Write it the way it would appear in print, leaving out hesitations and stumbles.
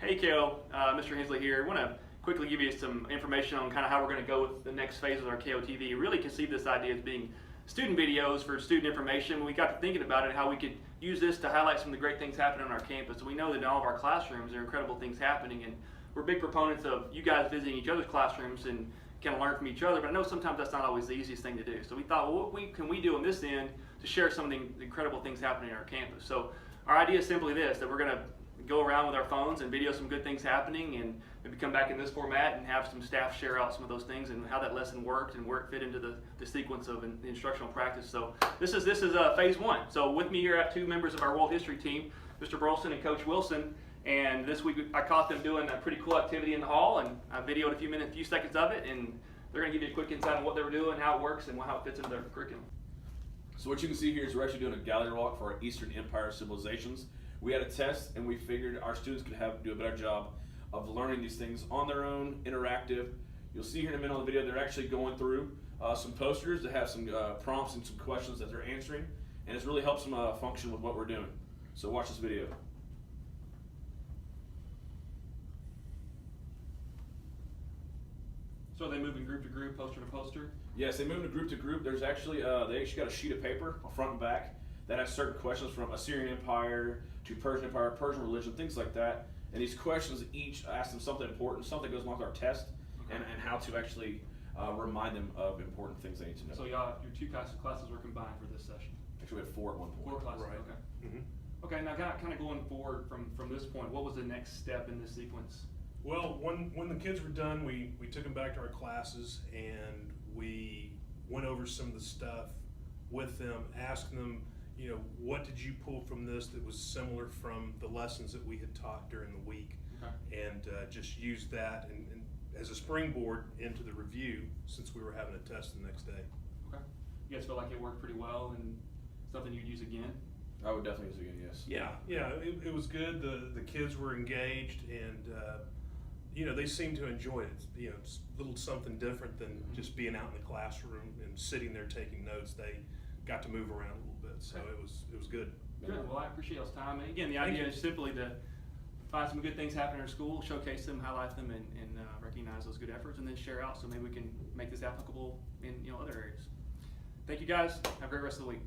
Hey Kale, Mr. Hensley here. I want to quickly give you some information on kind of how we're going to go with the next phase of our KOTV. Really conceive this idea as being student videos for student information. We got to thinking about it, how we could use this to highlight some of the great things happening on our campus. We know that in all of our classrooms there are incredible things happening, and we're big proponents of you guys visiting each other's classrooms and kind of learn from each other, but I know sometimes that's not always the easiest thing to do. So we thought, well, what can we do on this end to share some of the incredible things happening in our campus? So our idea is simply this, that we're going to go around with our phones and video some good things happening, and maybe come back in this format and have some staff share out some of those things and how that lesson worked and where it fit into the sequence of the instructional practice. So this is phase one. So with me here I have two members of our world history team, Mr. Burleson and Coach Wilson. And this week I caught them doing a pretty cool activity in the hall, and I videoed a few seconds of it, and they're going to give you a quick insight on what they were doing, how it works, and how it fits into their curriculum. So what you can see here is we're actually doing a gallery walk for our Eastern Empire civilizations. We had a test, and we figured our students could do a better job of learning these things on their own, interactive. You'll see here in a minute on the video they're actually going through some posters that have some prompts and some questions that they're answering, and it's really helps them function with what we're doing. So watch this video. So are they moving group to group, poster to poster? Yes, they move to group. There's actually, they actually got a sheet of paper, front and back, that has certain questions from Assyrian Empire to Persian Empire, Persian religion, things like that. And these questions each ask them something important, something goes along with our test, and how to actually remind them of important things they need to know. So your two classes were combined for this session? Actually, we had 4 at one point. 4 classes, right. Okay. Mm-hmm. Okay, now kind of going forward from this point, what was the next step in this sequence? Well, when the kids were done, we took them back to our classes and we went over some of the stuff with them, asked them, what did you pull from this that was similar from the lessons that we had taught during the week, and just used that and as a springboard into the review, since we were having a test the next day. Okay. You guys feel like it worked pretty well and something you'd use again? I would definitely use it again, yes. Yeah, it was good. The kids were engaged, and they seem to enjoy it. It's a little something different than just being out in the classroom and sitting there taking notes. They got to move around a little bit, so it was good. Good. Well, I appreciate y'all's time. And again, the idea is simply to find some good things happening in our school, showcase them, highlight them, and recognize those good efforts, and then share out so maybe we can make this applicable in other areas. Thank you guys. Have a great rest of the week.